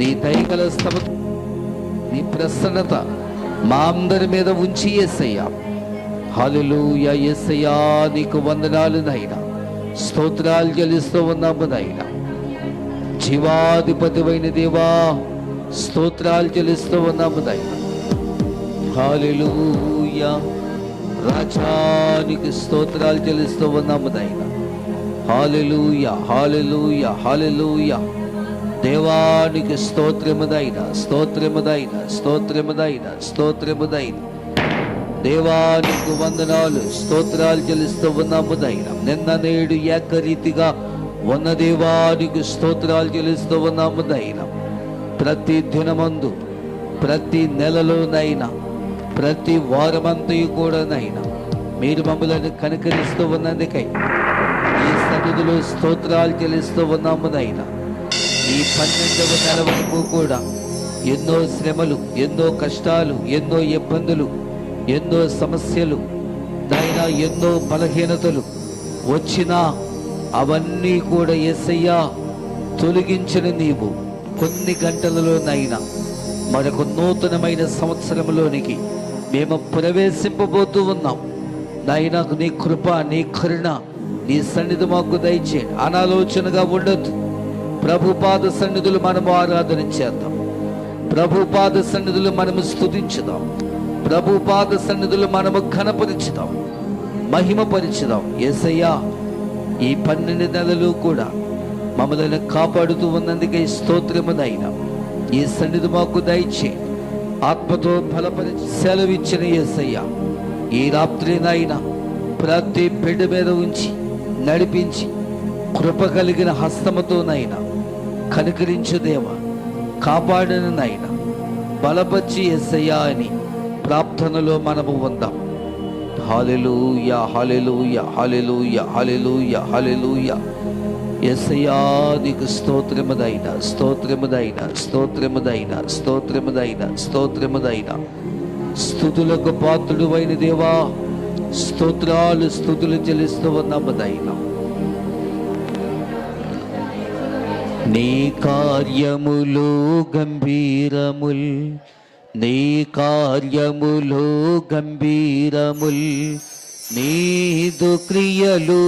నీ దయగల నీ ప్రసన్నత మా అందరి మీద ఉంచి యేసయ్యా. హల్లెలూయా. యేసయ్యా నీకు వందనాలు నాయనా, స్తోత్రాలు చెల్లిస్తూ ఉన్నాము నాయనా. జీవాధిపతివైన దేవా స్తోత్రాలు చెల్లిస్తూ ఉన్నాము నాయనా. హల్లెలూయా. రాజానికి స్తోత్రాలు చెల్లిస్తూ ఉన్నాము నాయనా. హల్లెలూయా, హల్లెలూయా, హల్లెలూయా. దేవానికి స్తోత్రముదైనా, స్తోత్రముదైనా, స్తోత్రముదైనా, స్తోత్రముదైనా. దేవానికి వందనాలు, స్తోత్రాలు చెల్లిస్తూ ఉన్నాము నాయనా. నిన్న నేడు ఏకరీతిగా ఉన్న దేవానికి స్తోత్రాలు చెల్లిస్తూ ఉన్నాము నాయనా. ప్రతి దినమందు, ప్రతి నెలలోనైనా, ప్రతి వారమంతయు కూడా నైనా మీరు మమ్మల్ని కనికరిస్తూ ఉన్నందుకై ఈ సన్నిధిలో స్తోత్రాలు చెల్లిస్తూ ఉన్నాము నైనా. ఈ 12వ నెల వరకు కూడా ఎన్నో శ్రమలు, ఎన్నో కష్టాలు, ఎన్నో ఇబ్బందులు, ఎన్నో సమస్యలు నైనా, ఎన్నో బలహీనతలు వచ్చినా అవన్నీ కూడా యేసయ్యా తొలగించిన నీవు కొన్ని గంటలలోనైనా మరొక నూతనమైన సంవత్సరంలోనికి మేము ప్రవేశింపబోతూ ఉన్నాం నాయనా. నీ కృప, నీ కరుణ, నీ సన్నిధి మాకు దయచే. అనాలోచనగా ఉండొద్దు. ప్రభుపాద సన్నిధులు మనము ఆరాధన చేద్దాం. ప్రభుపాద సన్నిధులు మనము స్తుతించుదాం. ప్రభుపాద సన్నిధులు మనము ఘనపరుచుదాం, మహిమపరుచుదాం. యేసయ్యా ఈ 12 నెలలు కూడా మమ్మల్ని కాపాడుతూ ఉన్నందుకే స్తోత్రమునైనా. ఈ సన్నిధి మాకు దయచే. ఆత్మతో బలపరిచి సెలవిచ్చిన యేసయ్యా ఈ రాత్రినైనా ప్రతి బిడ్డ మీద ఉంచి నడిపించి కృప కలిగిన హస్తముతోనైనా కనికరించు దేవా, కాపాడనైనా బలపరిచి యేసయ్యా అని ప్రార్థనలో మనము ఉందాం. హల్లెలూయా, హల్లెలూయా, హల్లెలూయా, హల్లెలూయా, హల్లెలూయా. యేసయ్యా నీకు స్తోత్రముదైనా, స్తోత్రముదైనా, స్తోత్రముదైనా, స్తోత్రముదైనా, స్తోత్రముదైనా. స్తుతులకు పాత్రుడైన దేవా స్తోత్రాలు, స్తుతులు చెల్లిస్తూ ఉన్నాముదైనా. నీ కార్యములు గంభీరముల్, నీ కార్యములు గంభీరముల్, నీదు క్రియలు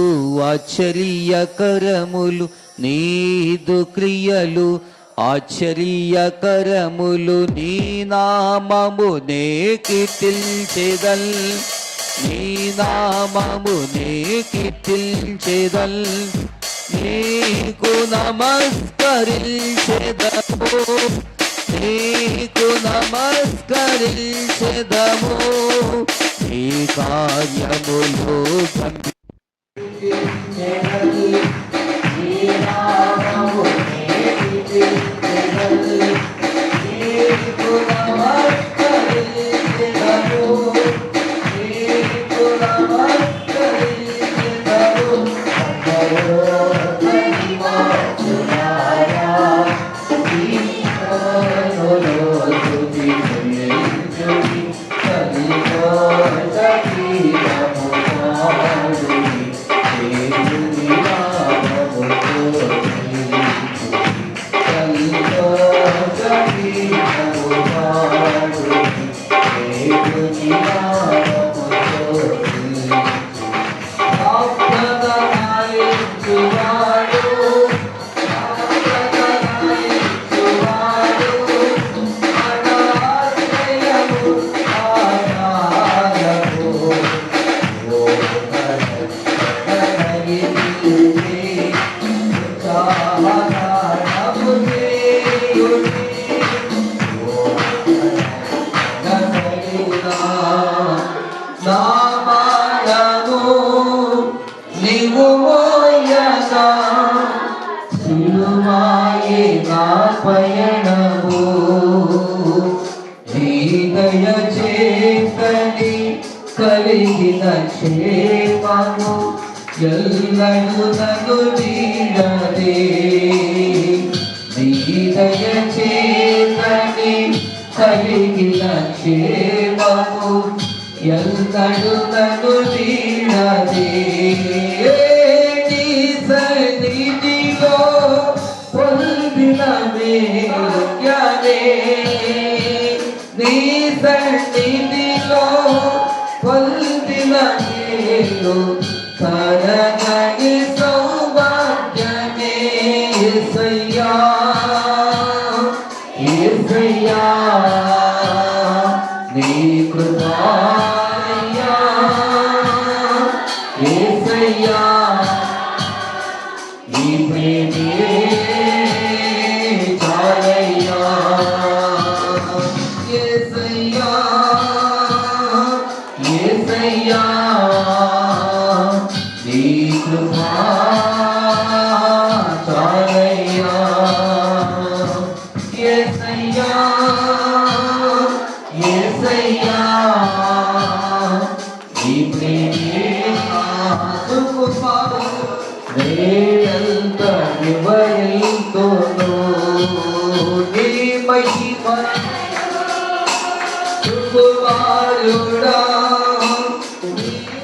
ఆశ్చర్యకరములు, నీదు క్రియలు ఆశ్చర్యకరములు. నీ నామమునే కీర్తించెదల్, నీ నామమునే కీర్తించెదల్. నీకు నమస్కరించెదము, నీకు నమస్కరించెదము. నీ కార్యములు కలిగిన క్షేమము ఎల్లడు నన్ను వీడదే. నీ దయ చేతని కలిగిన క్షేమము ఎల్లడు నన్ను వీడదే. నీ సన్నిధిలో పొందిన మేలు నీ సన్నిధిలో పొందిన నేను తరగని సౌభాగ్యమే యేసయ్యా యేసయ్యా నీ కృపయ్యా యేసయ్యా నీ ప్రేమే చాలయ్యా యేసయ్యా యేసయ్యా నీ కృపా చాలయ్యా యేసయ్యా యేసయ్యా నీ ప్రేమే నేనంత వివరింతును నీ మహిమ కుమారుడా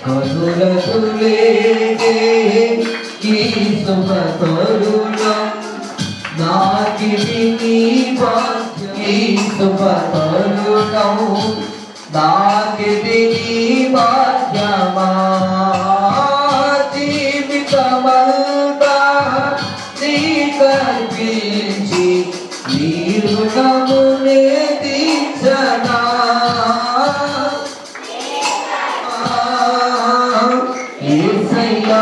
కనులకులేదే ఈ శుభ తరుణం నాకిది నీ భాగ్యం ఈ శుభ తరుణం నాకిది నీ భాగ్యమా జీవితమంతా నీ కల్పించి నీ రుణమునే తీర్చనా యేసయ్యా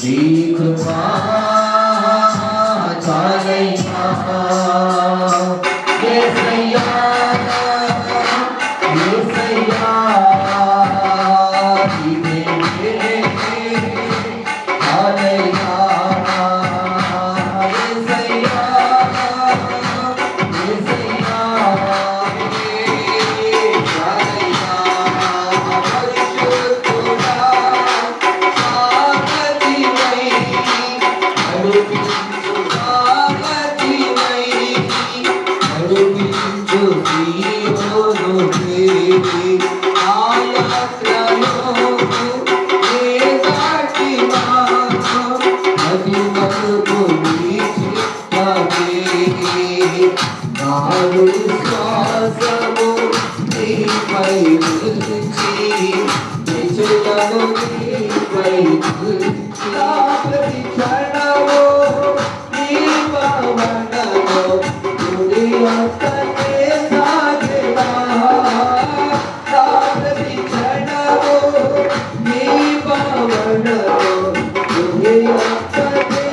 నీ కృపా చాలయ్యా యేసయ్యా యేసయ్యా శ్వాసము నీపై నిలిచి నిజలను నీపై ప్రతి క్షణము నీ పవనలో గుడి అక్కడే సాగినా ప్రతి క్షణము నీ పవనలో గుడి అక్కడే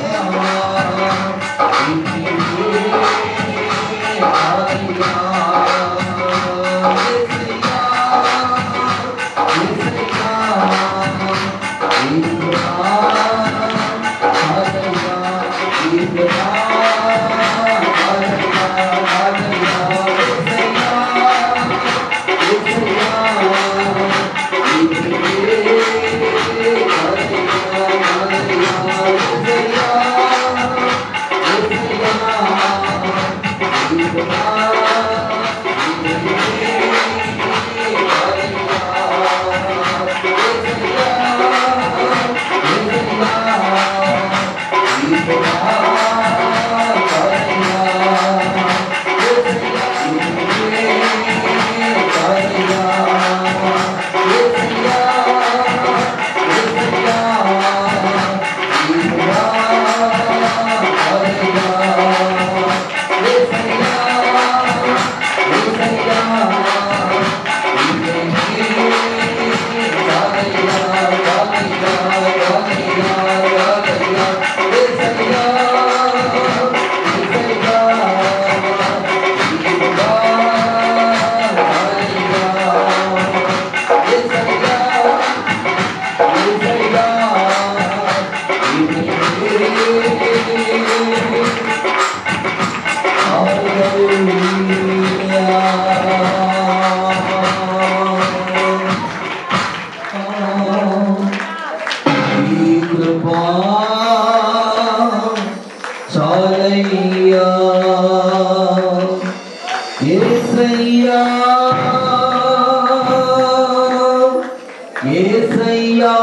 యేసయ్యా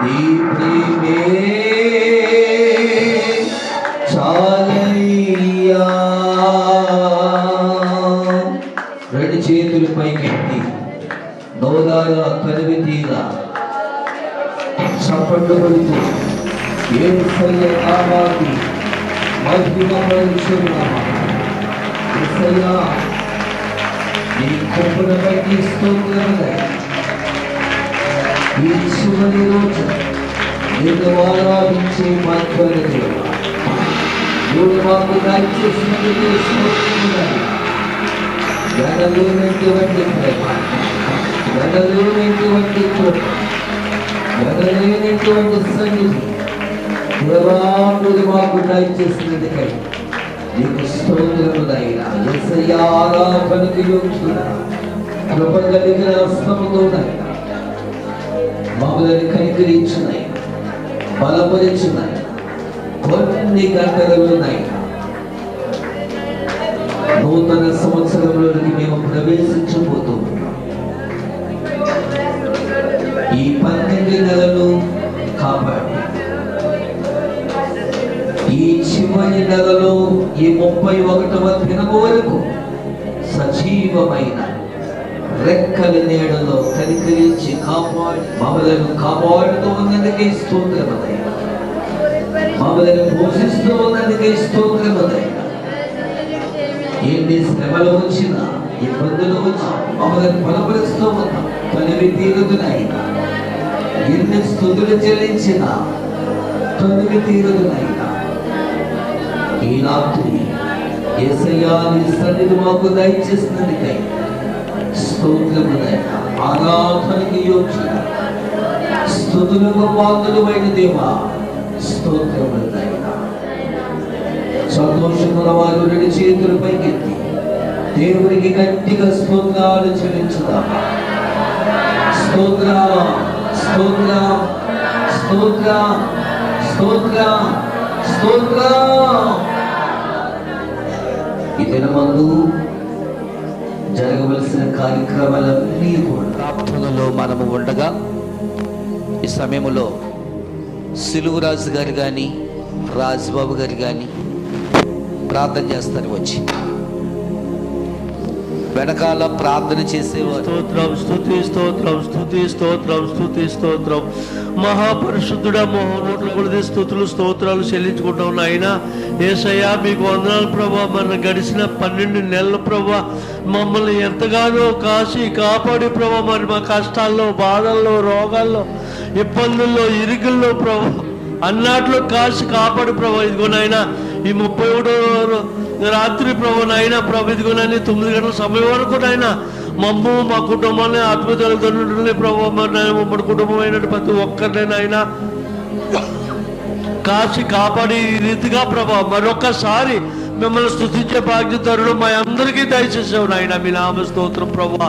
నీ ప్రేమే స్తుతించు. యేసయ్య నామాన్ని మహిమపరచున్నాము. యేసయ్య నీ కృపను బట్టి స్తోత్రములు. ఈ చివరి రోజు నిన్ను ఆరాధించే మాత్రమే దేవా, నువ్వు మాకు దయచేసినందుకు స్తోత్రములు. గడలేనటువంటి ప్రేమ, గడలేనటువంటి కృప, గడలేనటువంటి సన్నిధి దేవానుడు మాకు దయచేసినందుకై నీకు స్తోత్రములైనా. యేసయ్య ఆరాధనకు యోగ్యుడా, కృప కలిగిన హస్తముతోనైనా మమ్మల్ని కనికరించున్నాయి, బలపరిచున్నాయి. కొన్ని గంటలలోనైనా నూతన సంవత్సరంలోనికి మేము ప్రవేశించబోతూ ఉన్నాం. ఈ 12 నెలలు కాపాడి ఈ చివరి నెలలో ఈ 31వ దినం వరకు సజీవమైన రెక్కల నీడలో కనికరించి మమ్మలను కాపాడుతూ ఉన్నందుకే స్తోత్రములైనా, మమ్మలను పోషిస్తూ ఉన్నందుకే స్తోత్రములైనా. ఎన్ని శ్రమలు వచ్చినా, ఇబ్బందులు వచ్చినా మమ్మల్ని బలపరుస్తూ ఉన్నాం. తనివి తీరుదునైనా, ఎన్ని స్తుతులు చెల్లించినా తనివి తీరుదునైనా. ఈ రాత్రి యేసయ్య నీ సన్నిధి మాకు దయచేసినందుకై స్తోత్రములైనా. ఆరాధనకి యోగ్యుడా, స్తుతులకు పాత్రుడైన దేవా స్తోత్రములైనా. సంతోషముల వారు 2 చేతులు పైకెత్తి దేవునికి గట్టిగా స్తోత్రాలు చెల్లించుదాం. స్తోత్ర స్తోత్ర స్తోత్ర స్తోత్ర స్తోత్ర. ఈ దినమందు జరగవలసిన కార్యక్రమాలన్నీ కూడా ప్రార్థనలో మనము ఉండగా ఈ సమయంలో సిలువరాజు గారు కానీ రాజబాబు గారు కానీ ప్రార్థన చేస్తారు. వచ్చి వెనకాల ప్రార్థన చేసేవారు. స్తోత్రం, స్తుతి స్తోత్రం, స్తుతి స్తోత్రం, స్తుతి స్తోత్రం. మహాపరిశుద్ధుడా, మహోన్నతుల కొలది స్తుతులు స్తోత్రాలు చెల్లించుకుంటాం నాయన. యేసయ్యా మీకు వందనాలు ప్రభా. మన గడిచిన 12 నెలల ప్రభా మమ్మల్ని ఎంతగానో కాసి కాపాడి ప్రభా, మరి మా కష్టాల్లో, బాధల్లో, రోగాల్లో, ఇబ్బందుల్లో, ఇరుకుల్లో ప్రభా అన్నాట్లో కాసి కాపాడు ప్రభా. ఇదిగో నాయన ఈ 31వ రాత్రి ప్రభు నాయన ప్రభు ఇదిగో నాయన 9 గంటల సమయం వరకు నాయన మమ్ము మా కుటుంబాన్ని ఆత్మీయులతో ప్రభు మమ్మల్ని కుటుంబం అయినట్టు ప్రతి ఒక్కరిని ఆయన కాచి కాపాడి ఈ రీతిగా ప్రభా మరొకసారి మిమ్మల్ని స్తుతించే బాధ్యతలు మా అందరికీ దయచేసావు నాయన. మీ నామ స్తోత్రం ప్రభా.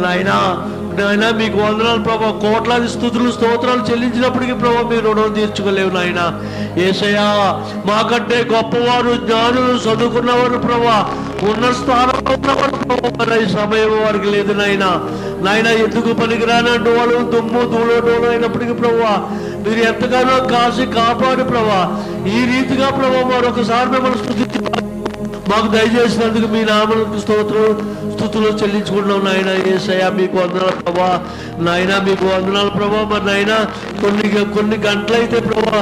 నాయన మీకు వందనాలు ప్రభా. కోట్లాది స్తుతులు స్తోత్రాలు చెల్లించినప్పటికీ ప్రభా మీరు రుణం తీర్చుకోలేవు నాయన. యేసయ్యా మాకంటే గొప్పవారు, జ్ఞానులు, చదువుకున్నవారు ప్రభా, ఉన్న స్థానంలో ఉన్నవారు ప్రభా మరి ఈ సమయం వారికి లేదు నాయన. నాయన ఎందుకు పనికిరానంటూ వాళ్ళు దుమ్ము ధూళి అయినప్పటికీ ప్రభా మీరు ఎంతగానో కాసి కాపాడు ప్రభా. ఈ రీతిగా ప్రభా మరొకసారి మిమ్మల్ని స్తుతించి మాకు దయచేసినందుకు మీ నామలకు స్తుతులు చెల్లించుకుంటున్నాం నాయన. యేసయ్యా మీకు వందనాలు ప్రభా. నాయన మీకు వందనాలు ప్రభా. మరి నాయన కొన్ని గంటలైతే ప్రభా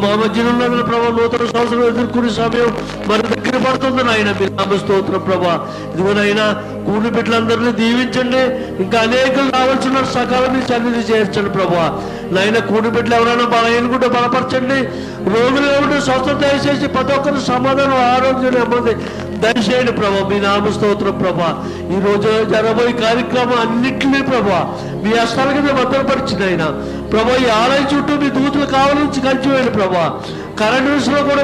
మా మధ్యలో ఉన్న ప్రభా నూతన సంవత్సరం ఎదుర్కొనే సమయం మరి దగ్గర పడుతుంది నాయన. మీ నామ స్తోత్రం ప్రభా. ఇదిగోనైనా కూడి బిడ్డలందరినీ దీవించండి. ఇంకా అనేకులు రావాల్సిన సకాలం మీ సన్నిధి చేర్చండి ప్రభా. నాయన కూడి బిడ్డలు ఎవరైనా బలహీనకుంటే బలపరచండి. రోగులు ఎవరు స్వస్థత దయచేసి ప్రతి ఒక్కరు సమాధానం, ఆరోగ్యం, నెమ్మది దయచేయండి ప్రభా. మీ నామ స్తోత్రం ప్రభా. ఈ రోజు జరగబోయే కార్యక్రమం అన్నింటినీ ప్రభా మీ హస్తాల కింద భద్రపరిచిన ఆయన ప్రభా. ఈ ఆలయం చుట్టూ మీ దూతలు కావాలని కలిసివేయండి ప్రభా. కరెంట్ విషయంలో కూడా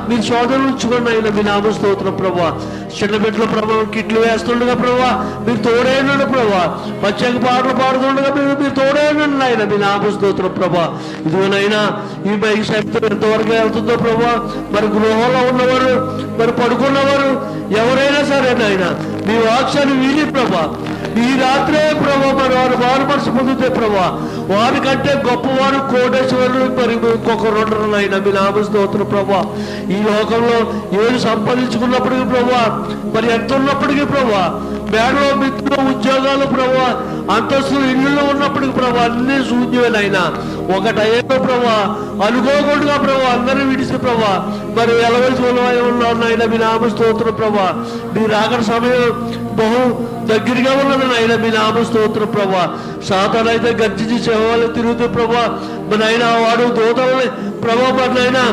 మీరు శోధన ఉంచుకోండి ఆయన. మీ నామ స్తోత్రం ప్రభా. చిన్న బిడ్డల ప్రభావ కిట్లు వేస్తుండగా ప్రభా మీరు తోడైనండి ప్రభా. ప్రత్యేక పాటలు పాడుతుండగా మీరు తోడైనండి ఆయన. మీ నామ స్తోత్రం ప్రభా. ఇదిగోనైనా ఈ బైక్ శబ్దం ఎంతవరకు వెళ్తుందో ప్రభా. మరి గృహంలో ఉన్నవారు, మరి పడుకున్నవారు ఎవరైనా సరే నాయన మీ వాక్యాన్ని వీలి ప్రభా. ఈ రాత్రే ప్రభా మరి వారు మారుమనసు పొందితే ప్రభా వారికంటే గొప్పవారు కోటేశ్వరులు మరి ఇంకొకరు ఉండరు నాయన. మీ నామ స్తోత్రం ప్రభా. ఈ లోకంలో ఏది సంపాదించుకున్నప్పటికీ ప్రభా, మరి ఎంత ఉన్నప్పటికీ ప్రభా మేడలో మిత్రులు ఉద్యోగాలు ప్రభా, అంతస్తులు ఇళ్ళలో ఉన్నప్పటికి ప్రభా అన్ని శూన్యమేనైనా ఒకటయ్యేదో ప్రభా, అనుకోకుండా ప్రభా అందరూ విడిచి ప్రభా మరి ఎలవలసి ఉన్నాయినా మీ నామ స్తోత్రం ప్రభా. మీ రాకడ సమయం బహు దగ్గరగా ఉన్నది నాయన, మీ నామ స్తోత్రం ప్రభా. సాతాను అయితే గర్జించి సేవలు తిరుగుతూ ప్రభా మరి అయినా వాడు దూతలని ప్రభా మరి అయినా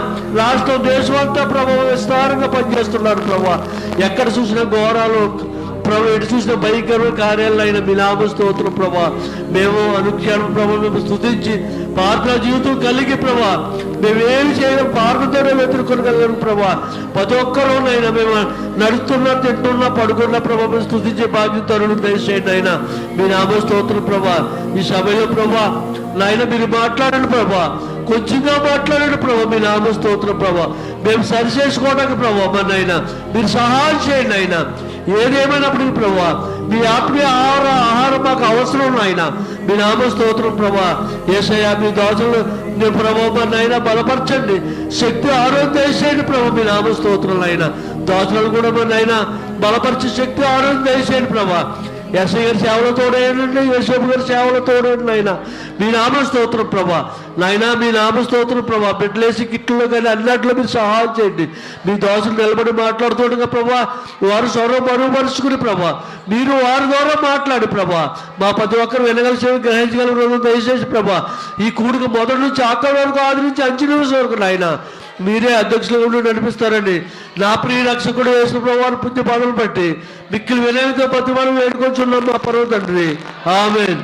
రాష్ట్రం దేశం అంతా ప్రభావ విస్తారంగా పనిచేస్తున్నారు ప్రభా. ఎక్కడ చూసినా ఘోరాలు ప్రభు, ఎటు చూసిన భయంకర కార్యాలు అయిన మీ నామ స్తోత్రం ప్రభా. మేము అనుక్షణం ప్రభా మేము స్తుతించి ప్రార్థన జీవితం కలిగి ప్రభా మేమేమి చేయడం ప్రార్థనతోనే వెతురుకోగలం ప్రభా. ప్రతి ఒక్కరోనైనా మేము నడుస్తున్నా తింటున్నా పడుకున్నా ప్రభా మేము స్తుతించే బాధ్యత తరుణం దయచేయండి అయినా మీ నామ స్తోత్రం ప్రభా. ఈ సమయంలో ప్రభా నాయన మీరు మాట్లాడండి ప్రభా, కొంచెంగా మాట్లాడండి ప్రభా మీ నామ స్తోత్రం ప్రభా. మేము సరి చేసుకోవడానికి ప్రభా మరి అయినా మీరు సహాయం చేయండి అయినా. ఏదేమైనప్పటికీ ప్రభా మీ ఆత్మీయ ఆహారం మాకు అవసరం నాయన, మీ నామ స్తోత్రం ప్రభా. యేసయ్యా మీ దాసులు నేను ప్రభా మరి అయినా బలపరచండి, శక్తి ఆరోగ్యం దయచేయండి ప్రభా మీ నామ స్తోత్రం అయినా. దాసులను కూడా మరి అయినా బలపరిచి శక్తి ఆరోగ్యం దయచేయండి ప్రభా. ఎస్ఐ గారి సేవలు తోడేయండి, యేసయ్య గారి సేవలు తోడేయండి నాయన మీ నామ స్తోత్రం ప్రభా. నాయన మీ నామ స్తోత్రం ప్రభా. బిడ్డలేసి కిట్లో కానీ అన్నట్లో మీరు సహాయం చేయండి. మీ దోషులు నిలబడి మాట్లాడుతుండగా ప్రభా వారు స్వరం మరుగుపరుచుకుని ప్రభా మీరు వారి ద్వారా మాట్లాడి ప్రభా మా ప్రతి ఒక్కరు వినగలిసి గ్రహించగల రోజు దయచేసి ప్రభా. ఈ కూడికి మొదటి నుంచి ఆఖరి వరకు ఆదరించి అంచు నిమిషం వరకు నాయన మీరే అధ్యక్షులుగా ఉండి నడిపిస్తారండి. నా ప్రియ రక్షకుడు యేసు ప్రభువారి పుణ్య పదవులు బట్టి మిక్కిలి వినయంతో ప్రతి మనం వేడుకొంచున్నాం మా పర్వ తండ్రి. ఆమేన్.